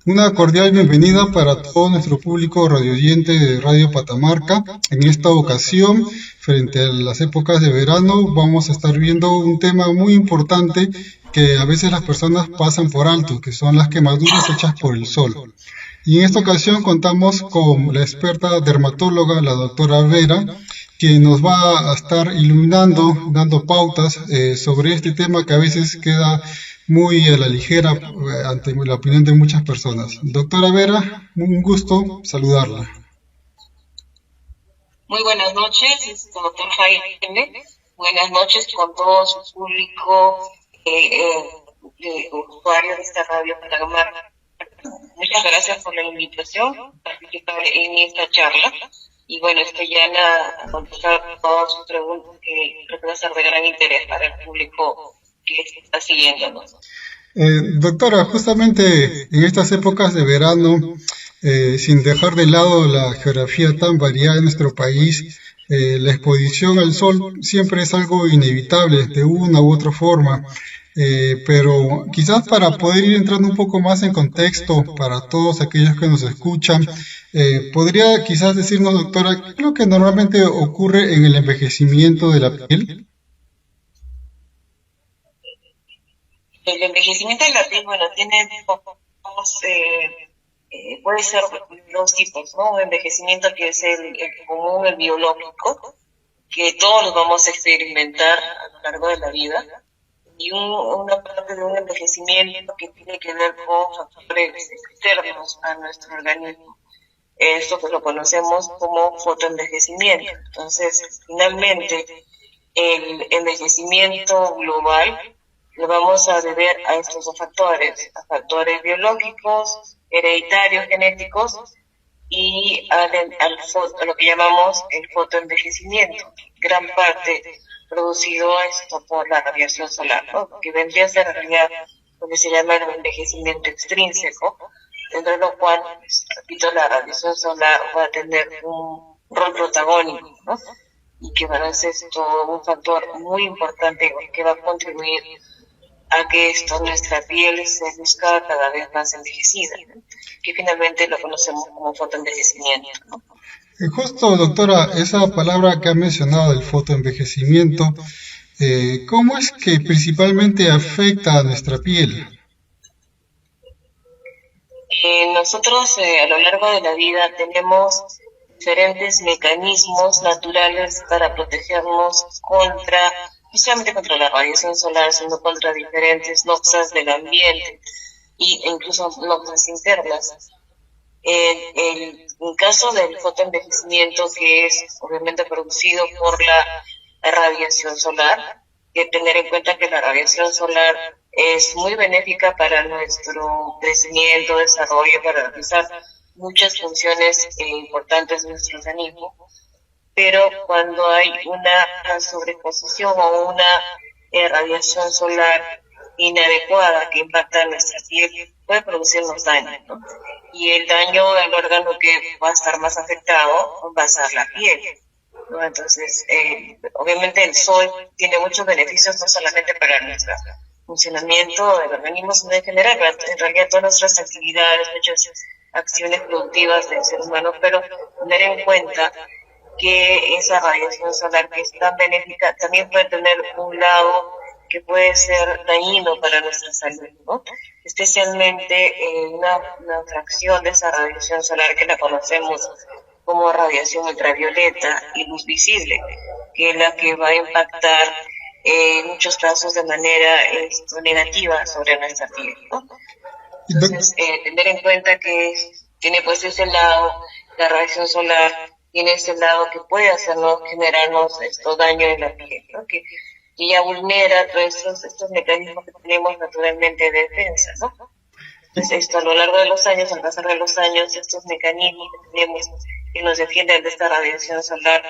Una cordial bienvenida para todo nuestro público radioyente de Radio Patamarca. En esta ocasión, frente a las épocas de verano, vamos a estar viendo un tema muy importante que a veces las personas pasan por alto, que son las quemaduras hechas por el sol. Y en esta ocasión contamos con la experta dermatóloga, la doctora Vera, quien nos va a estar iluminando, dando pautas sobre este tema que a veces queda muy a la ligera ante la opinión de muchas personas. Doctora Vera, un gusto saludarla. Muy buenas noches, doctor Jaime. Buenas noches con todo su público de usuarios de esta radio Patamarca. Muchas gracias por la invitación a participar en esta charla. Y bueno, estoy ya a contestar todas sus preguntas que creo que va a ser de gran interés para el público que está siguiéndonos. Doctora, justamente en estas épocas de verano, sin dejar de lado la geografía tan variada de nuestro país, la exposición al sol siempre es algo inevitable de una u otra forma. Pero quizás para poder ir entrando un poco más en contexto para todos aquellos que nos escuchan, ¿podría quizás decirnos, doctora, qué es lo que normalmente ocurre en el envejecimiento de la piel? El envejecimiento de la piel, bueno, tiene puede ser dos tipos, ¿no? Un envejecimiento que es el común, el biológico, que todos los vamos a experimentar a lo largo de la vida, y una parte de un envejecimiento que tiene que ver con factores externos a nuestro organismo. Esto que lo conocemos como fotoenvejecimiento. Entonces, finalmente, el envejecimiento global lo vamos a deber a estos dos factores, a factores biológicos, hereditarios, genéticos, y a lo que llamamos el fotoenvejecimiento. Gran parte producido esto por la radiación solar, ¿no? Que vendría a ser en realidad lo que se llama el envejecimiento extrínseco, dentro de lo cual, repito, la radiación solar va a tener un rol protagónico, ¿no? Y que va a ser esto un factor muy importante que va a contribuir a que nuestra piel se luzca cada vez más envejecida, ¿no? Que finalmente lo conocemos como fotoenvejecimiento, ¿no? Justo, doctora, esa palabra que ha mencionado, el fotoenvejecimiento, ¿cómo es que principalmente afecta a nuestra piel? Nosotros a lo largo de la vida tenemos diferentes mecanismos naturales para protegernos contra, no solamente contra la radiación solar, sino contra diferentes noxas del ambiente e incluso noxas internas. En caso del fotoenvejecimiento, que es obviamente producido por la radiación solar, hay que tener en cuenta que la radiación solar es muy benéfica para nuestro crecimiento, desarrollo, para realizar muchas funciones importantes de nuestro organismo, pero cuando hay una sobreexposición o una radiación solar inadecuada que impacta en nuestra piel, puede producirnos daño, ¿no? Y el daño al órgano que va a estar más afectado va a ser la piel, ¿no? Entonces, obviamente el sol tiene muchos beneficios, no solamente para nuestro funcionamiento del organismo, sino en general, en realidad todas nuestras actividades, muchas acciones productivas del ser humano, pero tener en cuenta que esa radiación solar que es tan benéfica también puede tener un lado que puede ser dañino para nuestra salud, ¿no? Especialmente una fracción de esa radiación solar que la conocemos como radiación ultravioleta y luz visible, que es la que va a impactar en muchos casos de manera negativa sobre nuestra piel, ¿no? Entonces, tener en cuenta que tiene pues ese lado, la radiación solar tiene ese lado que puede hacernos, generarnos daño en la piel, ¿no? Que ya vulnera todos estos mecanismos que tenemos naturalmente de defensa, ¿no? Entonces, a lo largo de los años, al pasar de los años, estos mecanismos que tenemos que nos defienden de esta radiación solar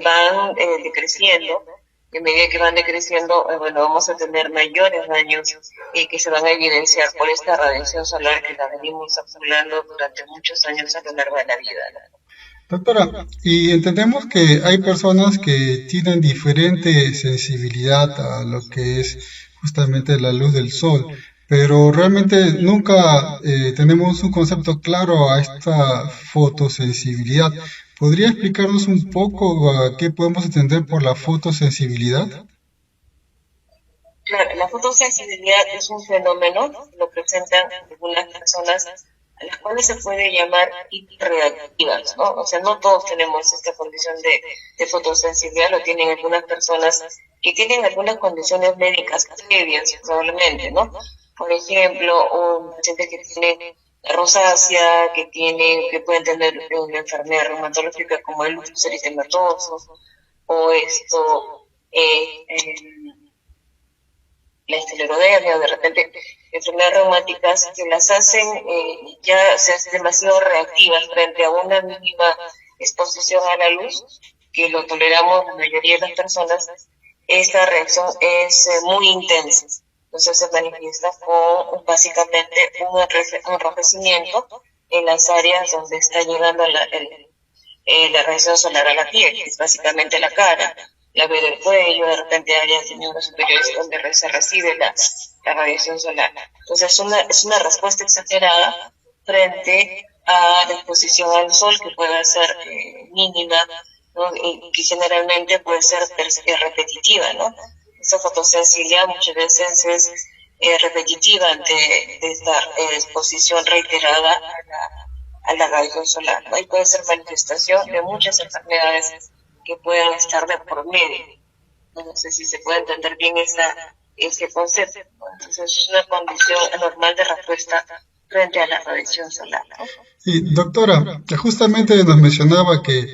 van decreciendo. Y a medida que van decreciendo, bueno, vamos a tener mayores daños que se van a evidenciar por esta radiación solar que la venimos acumulando durante muchos años a lo largo de la vida, ¿no? Doctora, y entendemos que hay personas que tienen diferente sensibilidad a lo que es justamente la luz del sol, pero realmente nunca tenemos un concepto claro a esta fotosensibilidad. ¿Podría explicarnos un poco qué podemos entender por la fotosensibilidad? Claro, la fotosensibilidad es un fenómeno que lo presentan algunas personas a las cuales se puede llamar hiperreactivas, ¿no? O sea, no todos tenemos esta condición de fotosensibilidad, lo tienen algunas personas que tienen algunas condiciones médicas previas, probablemente, ¿no? Por ejemplo, un paciente que tiene rosácea, que pueden tener una enfermedad reumatológica como el lupus eritematoso, o la esclerodermia o de repente enfermedades reumáticas que las hacen ya se hacen demasiado reactivas frente a una mínima exposición a la luz, que lo toleramos la mayoría de las personas, esta reacción es muy intensa. Entonces se manifiesta con básicamente un enrojecimiento en las áreas donde está llegando la radiación solar a la piel, que es básicamente la cara, la B del cuello, de repente áreas de miembros superiores donde se recibe la radiación solar. Entonces es una respuesta exagerada frente a la exposición al sol, que puede ser mínima, ¿no? Y que generalmente puede ser repetitiva, ¿no? Esa fotosensibilidad muchas veces es repetitiva de esta exposición reiterada a la radiación solar, ¿no? Y puede ser manifestación de muchas enfermedades que puedan estar de por medio. No sé si se puede entender bien ese concepto, ¿no? Entonces es una condición anormal de respuesta frente a la radiación solar, ¿no? Y doctora, justamente nos mencionaba que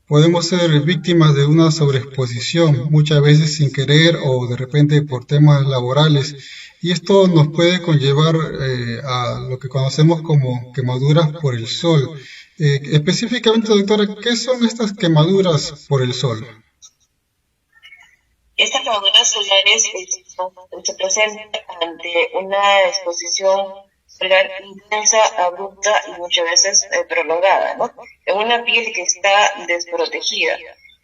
podemos ser víctimas de una sobreexposición, muchas veces sin querer o de repente por temas laborales, y esto nos puede conllevar a lo que conocemos como quemaduras por el sol. Específicamente, doctora, ¿qué son estas quemaduras por el sol? Estas quemaduras solares se presentan ante una exposición solar intensa, abrupta y muchas veces prolongada, ¿no? En una piel que está desprotegida.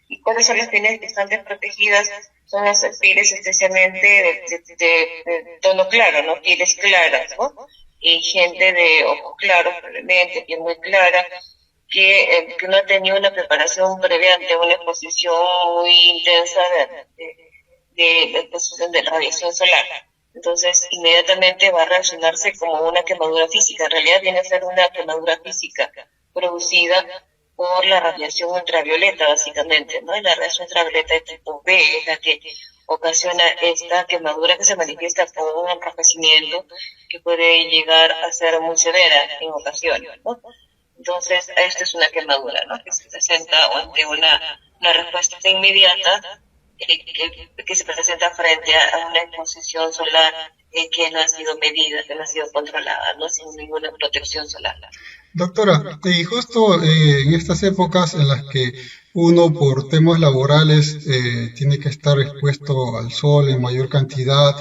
¿Y cuáles son las pieles que están desprotegidas? Son las pieles especialmente de tono claro, ¿no? Pieles claras, ¿no? Y gente de ojos claros, probablemente, piel muy clara, que no ha tenido una preparación previa ante una exposición muy intensa de exposición de radiación solar. Entonces, inmediatamente va a reaccionarse como una quemadura física. En realidad viene a ser una quemadura física producida por la radiación ultravioleta, básicamente, ¿no? Y la radiación ultravioleta de tipo B es la que ocasiona esta quemadura que se manifiesta con un enrojecimiento que puede llegar a ser muy severa en ocasiones, ¿no? Entonces, esta es una quemadura, ¿no? Que se presenta ante una respuesta inmediata que se presenta frente a una exposición solar que no ha sido medida, que no ha sido controlada, no sin ninguna protección solar. Doctora, y justo en estas épocas en las que uno por temas laborales tiene que estar expuesto al sol en mayor cantidad,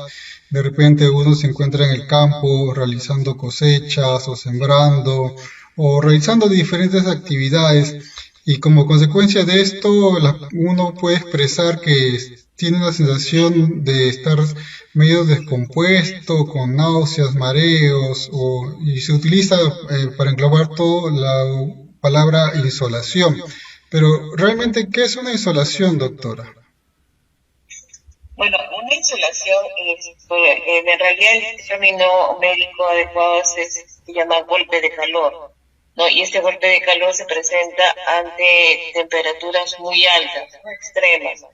de repente uno se encuentra en el campo realizando cosechas o sembrando o realizando diferentes actividades y como consecuencia de esto uno puede expresar que tiene la sensación de estar medio descompuesto, con náuseas, mareos, y se utiliza para englobar todo la palabra insolación. Pero realmente, ¿qué es una insolación, doctora? Bueno, una insolación en realidad el término médico adecuado se llama golpe de calor, ¿no? Y este golpe de calor se presenta ante temperaturas muy altas, ¿no? Extremas,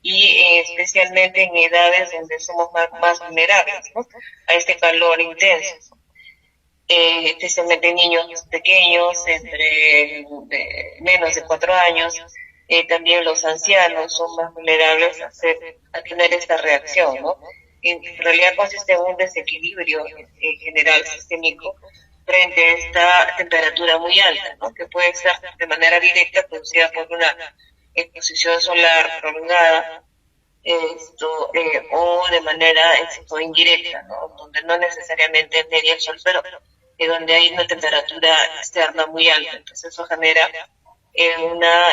y especialmente en edades donde somos más vulnerables, ¿no? A este calor intenso. Especialmente niños pequeños, entre menos de 4 años, también los ancianos son más vulnerables a tener esta reacción, ¿no? En realidad consiste en un desequilibrio general sistémico frente a esta temperatura muy alta, ¿no? Que puede ser de manera directa producida por una exposición solar prolongada, o de manera indirecta, ¿no? Donde no necesariamente media el sol, pero donde hay una temperatura externa muy alta. Entonces eso genera una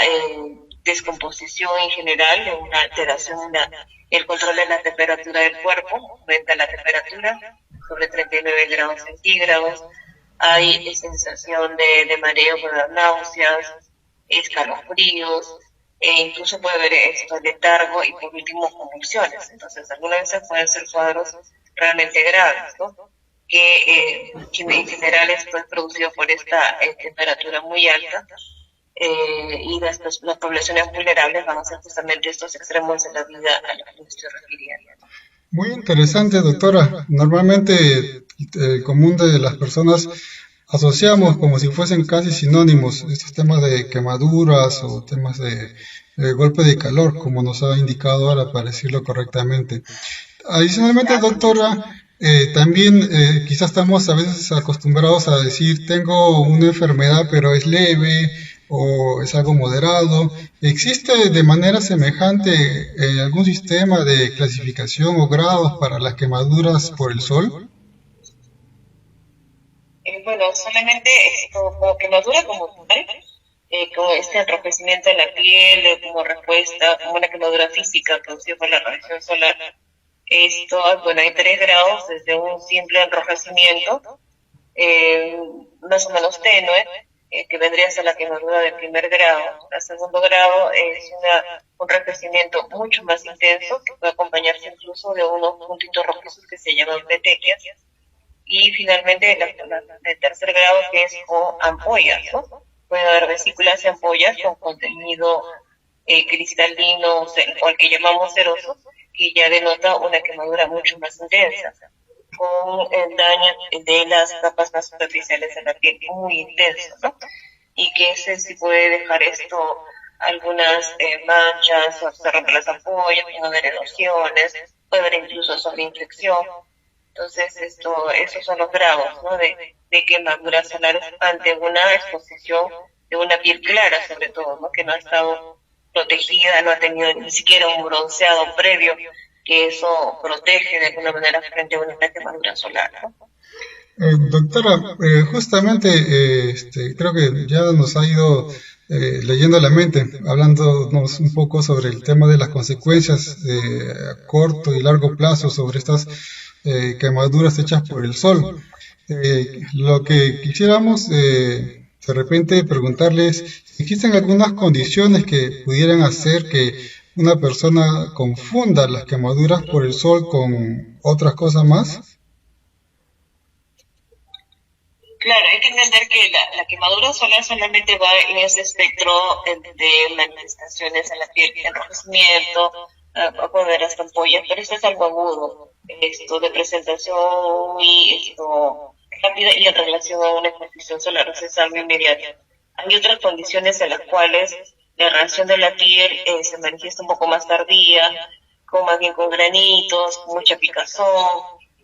descomposición en general, una alteración en el control de la temperatura del cuerpo, aumenta la temperatura sobre 39 grados centígrados, hay sensación de mareo, puede haber náuseas, escalofríos, e incluso puede haber letargo y por último convulsiones. Entonces algunas veces pueden ser cuadros realmente graves, ¿no? Que en general esto es producido por esta temperatura muy alta, y las poblaciones vulnerables van a ser justamente estos extremos de la vida a los que me estoy refiriendo. Muy interesante, doctora. Normalmente el común de las personas asociamos como si fuesen casi sinónimos estos temas de quemaduras o temas de golpe de calor, como nos ha indicado ahora, para decirlo correctamente. Adicionalmente, doctora, también quizás estamos a veces acostumbrados a decir tengo una enfermedad pero es leve o es algo moderado. ¿Existe de manera semejante algún sistema de clasificación o grados para las quemaduras por el sol? Bueno, solamente como quemadura como tal, como este enrojecimiento de la piel, como respuesta, como una quemadura física producida por la radiación solar. Esto, bueno, hay 3 grados, desde un simple enrojecimiento, más o menos tenue, que vendría a ser la quemadura del primer grado. El segundo grado es un enrojecimiento mucho más intenso, que puede acompañarse incluso de unos puntitos rojizos que se llaman petequias. Y finalmente el tercer grado, que es con ampollas, ¿no? Puede haber vesículas y ampollas con contenido cristalino o el que llamamos ceroso, que ya denota una quemadura mucho más intensa, con el daño de las capas más superficiales de la piel muy intenso, ¿no? Y que ese sí puede dejar algunas manchas, o se rompen las ampollas, puede haber erosiones, puede haber incluso sobreinfección. Entonces, esos son los grados, ¿no? de quemaduras solares ante una exposición de una piel clara, sobre todo, ¿no? Que no ha estado protegida, no ha tenido ni siquiera un bronceado previo, que eso protege de alguna manera frente a una quemadura solar, ¿no? Doctora, justamente creo que ya nos ha ido leyendo la mente, hablándonos un poco sobre el tema de las consecuencias a corto y largo plazo sobre estas quemaduras hechas por el sol. Lo que quisiéramos de repente preguntarles, ¿existen algunas condiciones que pudieran hacer que una persona confunda las quemaduras por el sol con otras cosas más? Claro, hay que entender que la quemadura solar solamente va en ese espectro de manifestaciones en la piel, enrojecimiento, puede haber hasta ampollas, pero esto es algo agudo, de presentación muy rápida y en relación a una exposición solar, o sea, es algo inmediato. Hay otras condiciones en las cuales la reacción de la piel se manifiesta un poco más tardía, más bien con granitos, mucha picazón,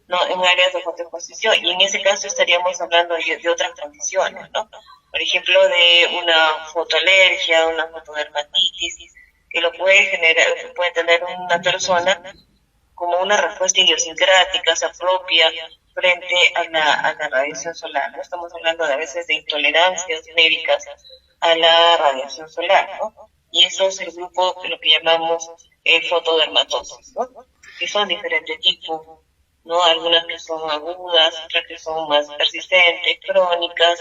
¿no? En áreas de fotoexposición, y en ese caso estaríamos hablando de otras condiciones, ¿no? Por ejemplo, de una fotoalergia, una fotodermatitis, que lo puede tener una persona como una respuesta idiosincrática, se apropia frente a la radiación solar, ¿no? Estamos hablando a veces de intolerancias médicas a la radiación solar, ¿no? Y eso es el grupo de lo que llamamos fotodermatosis, ¿no? Que son diferentes tipos, ¿no? Algunas que son agudas, otras que son más persistentes, crónicas.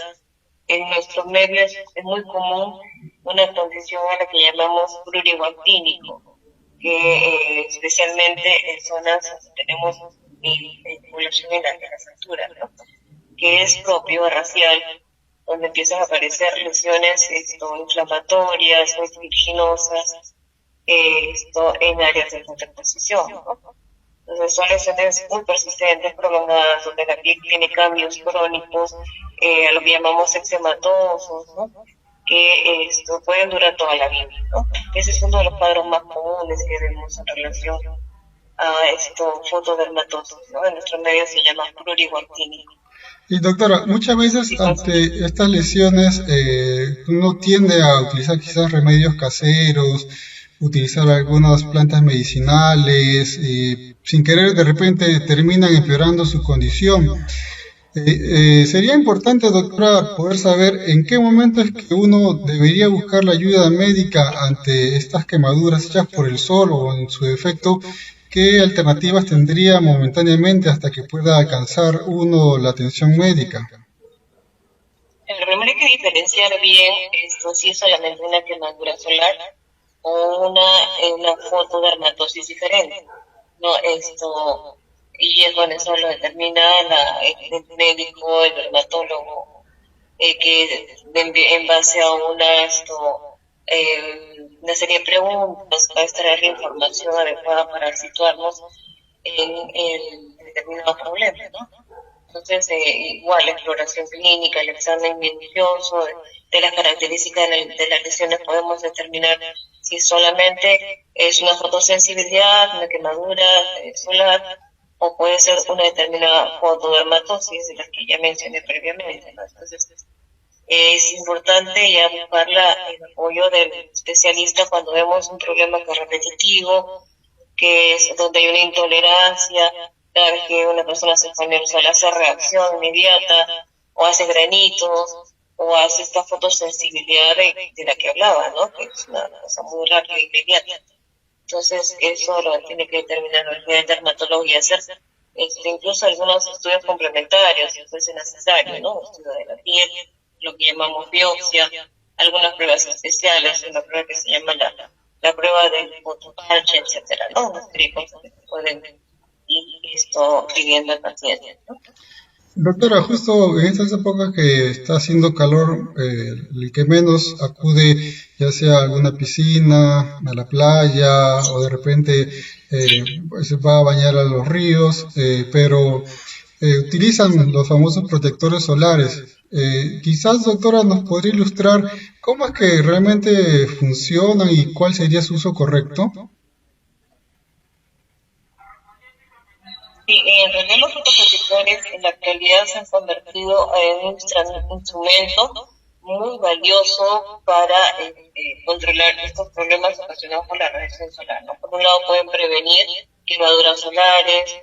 En nuestros medios es muy común una condición a la que llamamos prurigo actínico, que especialmente en zonas donde tenemos población en las alturas, ¿no? Que es propio racial, donde empiezan a aparecer lesiones inflamatorias o vertiginosas en áreas de contraposición, ¿no? Entonces son lesiones muy persistentes, prolongadas, donde la piel tiene cambios crónicos, a lo que llamamos eczematosos, ¿no? Que pueden durar toda la vida, ¿no? Ese es uno de los cuadros más comunes que vemos en relación a fotodermatosis, ¿no? En nuestro medio se llama prurigo actínico. Y doctora, muchas veces ante estas lesiones uno tiende a utilizar quizás remedios caseros, utilizar algunas plantas medicinales y sin querer de repente terminan empeorando su condición. Sería importante, doctora, poder saber en qué momento es que uno debería buscar la ayuda médica ante estas quemaduras hechas por el sol o en su defecto, qué alternativas tendría momentáneamente hasta que pueda alcanzar uno la atención médica. Primero hay que diferenciar bien esto, si es solamente una quemadura solar o una fotodermatosis diferente. No, y es bueno, eso lo determina el médico, el dermatólogo, en base a una serie de preguntas para extraer la información adecuada para situarnos en determinados problemas, ¿no? Entonces, igual la exploración clínica, el examen minucioso de las características de las lesiones, podemos determinar si solamente es una fotosensibilidad, una quemadura solar, o puede ser una determinada fotodermatosis, de las que ya mencioné previamente, ¿no? Entonces, es importante ya buscar el apoyo del especialista cuando vemos un problema que es repetitivo, que es donde hay una intolerancia, cada vez que una persona se pone el sol hace reacción inmediata, o hace granitos, o hace esta fotosensibilidad de la que hablaba, ¿no? Que es una cosa muy rápida e inmediata. Entonces, eso lo tiene que determinar el dermatólogo y hacer incluso algunos estudios complementarios, si fuese necesario, ¿no? Estudio de la piel, lo que llamamos biopsia, algunas pruebas especiales, una prueba que se llama la prueba del fotoparche, etcétera, ¿no? Una serie de cosas que pueden ir pidiendo al paciente, ¿no? Doctora, justo en estas épocas que está haciendo calor, el que menos acude ya sea a alguna piscina, a la playa o de repente pues, se va a bañar a los ríos, pero utilizan los famosos protectores solares. Quizás, doctora, nos podría ilustrar cómo es que realmente funcionan y cuál sería su uso correcto. Sí, en realidad los fotoprotectores en la actualidad se han convertido en un instrumento muy valioso para controlar estos problemas ocasionados por la radiación solar, ¿no? Por un lado pueden prevenir quemaduras solares,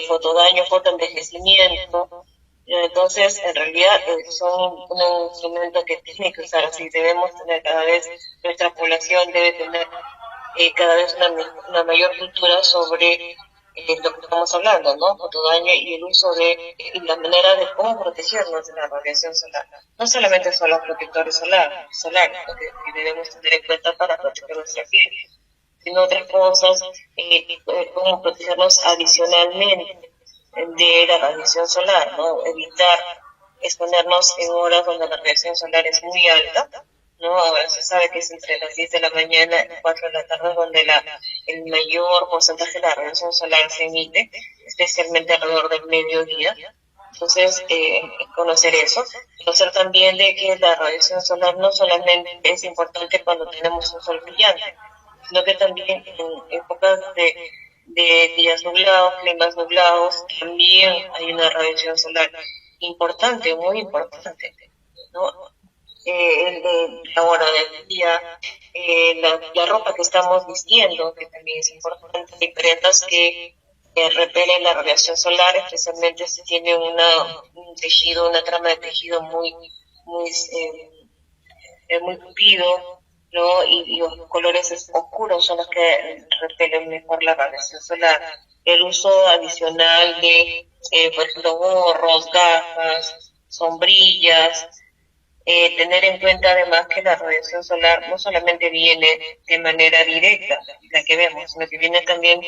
fotodaño, fotoenvejecimiento. Entonces, en realidad son un instrumento que tiene que usar así. Debemos tener cada vez, nuestra población debe tener cada vez una mayor cultura sobre lo que estamos hablando, ¿no? Fotodaño y el uso y la manera de cómo protegernos de la radiación solar. No solamente son los protectores solares, que debemos tener en cuenta para proteger nuestra piel, sino otras cosas, cómo protegernos adicionalmente de la radiación solar, ¿no? Evitar exponernos en horas donde la radiación solar es muy alta, ¿no? Ahora se sabe que es entre las 10 de la mañana y 4 de la tarde donde el mayor porcentaje de la radiación solar se emite, especialmente alrededor del mediodía. Entonces, conocer eso, conocer también de que la radiación solar no solamente es importante cuando tenemos un sol brillante, sino que también en épocas de días nublados, climas nublados, también hay una radiación solar importante, muy importante, ¿no? La hora del día, la ropa que estamos vistiendo, que también es importante, hay prendas que repelen la radiación solar, especialmente si tiene un tejido, una trama de tejido muy, muy tupido, ¿no? Y los colores oscuros son los que repelen mejor la radiación solar. El uso adicional de, por ejemplo, gorros, gafas, sombrillas, tener en cuenta además que la radiación solar no solamente viene de manera directa, la que vemos, sino que viene también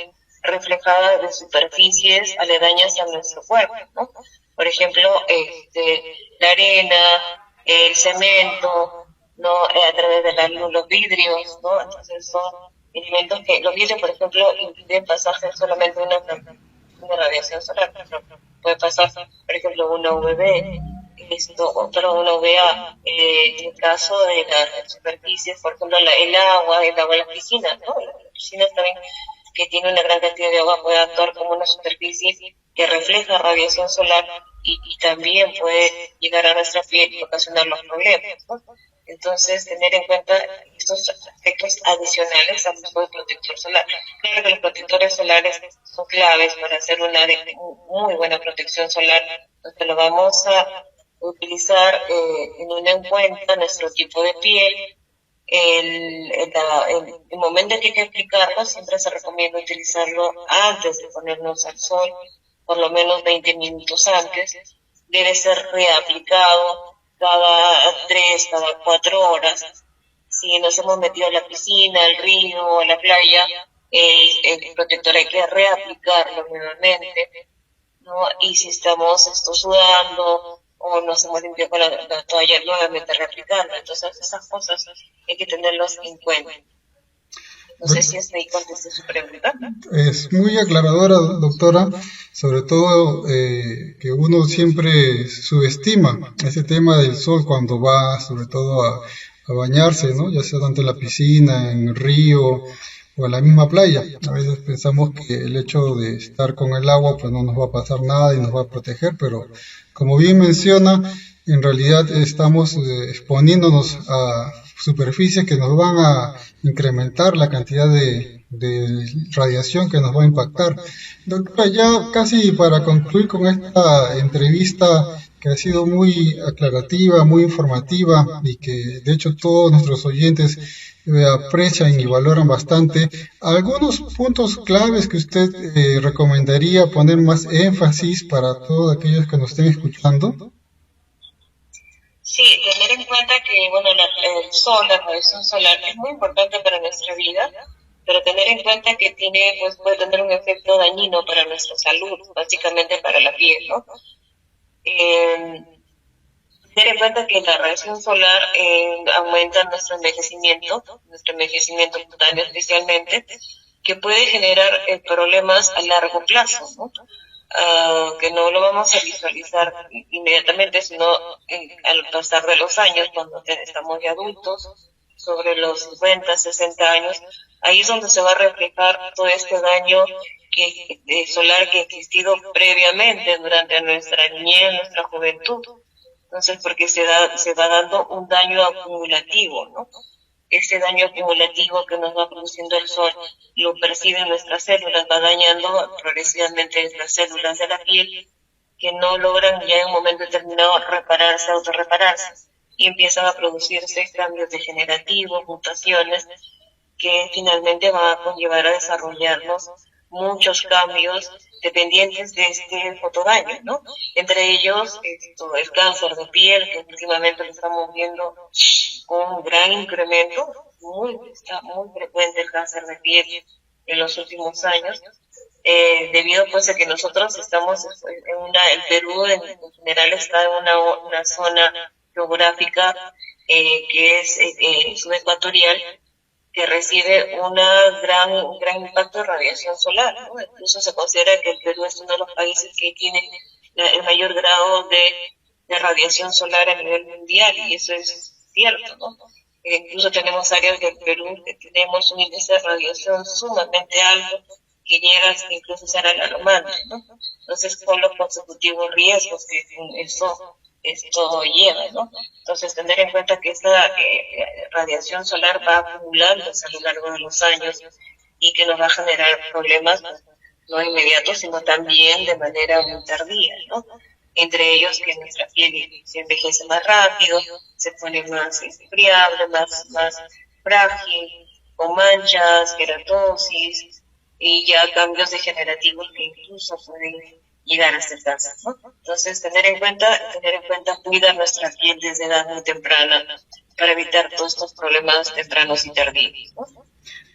reflejada de superficies aledañas a nuestro cuerpo, ¿no? Por ejemplo, la arena, el cemento, ¿no? A través de los vidrios, ¿no? Entonces son elementos que los vidrios, por ejemplo, impiden pasaje solamente una radiación solar, puede pasar, por ejemplo, una UVB, una UVA, en el caso de las superficies, por ejemplo, el agua en las piscinas, ¿no? Las piscinas también, que tiene una gran cantidad de agua, puede actuar como una superficie que refleja radiación solar y también puede llegar a nuestra piel y ocasionar los problemas, ¿no? Entonces, tener en cuenta estos aspectos adicionales al uso del protector solar. Claro que los protectores solares son claves para hacer una muy buena protección solar Entonces lo vamos a utilizar teniendo en cuenta nuestro tipo de piel. El momento en que hay que aplicarlo, siempre se recomienda utilizarlo antes de ponernos al sol, por lo menos 20 minutos antes. Debe ser reaplicado cada 3, cada 4 horas. Si nos hemos metido a la piscina, al río o a la playa, el protector hay que reaplicarlo nuevamente, ¿no? Y si estamos sudando o nos hemos limpiado con la toalla, nuevamente reaplicarlo. Entonces esas cosas hay que tenerlas en cuenta. No sé si hasta ahí contesté su pregunta. Es muy aclaradora, doctora, sobre todo que uno siempre subestima ese tema del sol cuando va sobre todo a bañarse, ¿no? Ya sea tanto en la piscina, en el río o en la misma playa. A veces pensamos que el hecho de estar con el agua pues no nos va a pasar nada y nos va a proteger, pero como bien menciona, en realidad estamos exponiéndonos a superficies que nos van a incrementar la cantidad de radiación que nos va a impactar. Doctora, ya casi para concluir con esta entrevista que ha sido muy aclarativa, muy informativa y que de hecho todos nuestros oyentes aprecian y valoran bastante, algunos puntos claves que usted recomendaría poner más énfasis para todos aquellos que nos estén escuchando. Sí, tener en cuenta que bueno, el sol, la radiación solar es muy importante para nuestra vida, pero tener en cuenta que puede tener un efecto dañino para nuestra salud, básicamente para la piel, ¿no? Tener en cuenta que la radiación solar aumenta nuestro envejecimiento cutáneo especialmente, que puede generar problemas a largo plazo, ¿no? Que no lo vamos a visualizar inmediatamente, sino al pasar de los años, cuando estamos ya adultos, sobre los 50, 60 años, ahí es donde se va a reflejar todo este daño solar que ha existido previamente durante nuestra niñez, nuestra juventud. Entonces, porque se va dando un daño acumulativo, ¿no? Ese daño acumulativo que nos va produciendo el sol lo perciben nuestras células, va dañando progresivamente las células de la piel que no logran ya en un momento determinado autorrepararse, y empiezan a producirse cambios degenerativos, mutaciones, que finalmente van a conllevar a desarrollarnos muchos cambios dependientes de este fotodaño, ¿no? Entre ellos, el cáncer de piel, que últimamente lo estamos viendo con un gran incremento, está muy frecuente el cáncer de piel en los últimos años, debido pues a que nosotros estamos el Perú en general está en una zona geográfica que es subecuatorial, que recibe un gran impacto de radiación solar, ¿no? Incluso se considera que el Perú es uno de los países que tiene el mayor grado de radiación solar a nivel mundial, y eso es cierto, ¿no? Incluso tenemos áreas del Perú que tenemos un índice de radiación sumamente alto, que llega hasta incluso ser alarmante, ¿no? Entonces, con los consecutivos riesgos que esto lleva, ¿no? Entonces, tener en cuenta que esta radiación solar va acumulándose a lo largo de los años y que nos va a generar problemas no inmediatos, sino también de manera muy tardía, ¿no? Entre ellos que nuestra piel se envejece más rápido, se pone más friable, más frágil, con manchas, queratosis y ya cambios degenerativos que incluso pueden llegar a ser cáncer, ¿no? Entonces, tener en cuenta cuidar nuestra piel desde edad muy temprana para evitar todos estos problemas tempranos y tardíos, ¿no?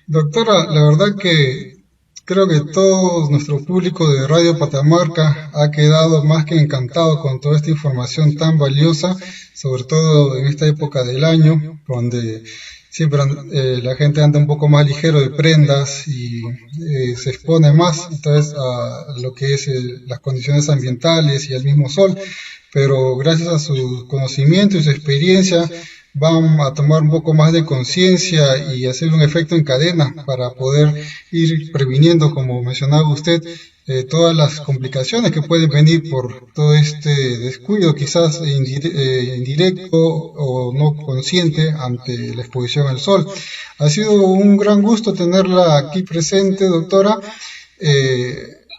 Doctora, la verdad que creo que todo nuestro público de Radio Patamarca ha quedado más que encantado con toda esta información tan valiosa, sobre todo en esta época del año, donde siempre la gente anda un poco más ligero de prendas y se expone más entonces a lo que es las condiciones ambientales y al mismo sol, pero gracias a su conocimiento y su experiencia van a tomar un poco más de conciencia y hacer un efecto en cadena para poder ir previniendo, como mencionaba usted, todas las complicaciones que pueden venir por todo este descuido, quizás indirecto o no consciente ante la exposición al sol. Ha sido un gran gusto tenerla aquí presente, doctora,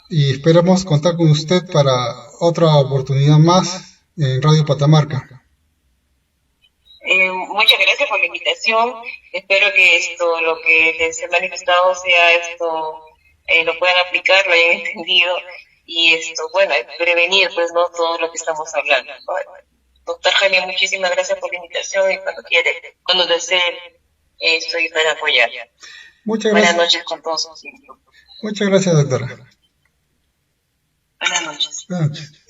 y esperamos contar con usted para otra oportunidad más en Radio Patamarca. Muchas gracias por la invitación. Espero que lo que les he manifestado sea lo puedan aplicar, lo hayan entendido y bueno, prevenir pues no todo lo que estamos hablando. Doctor Jaime, muchísimas gracias por la invitación y cuando desee, estoy para apoyar. Muchas gracias. Buenas noches con todos. Muchas gracias, doctora. Buenas noches. Buenas noches.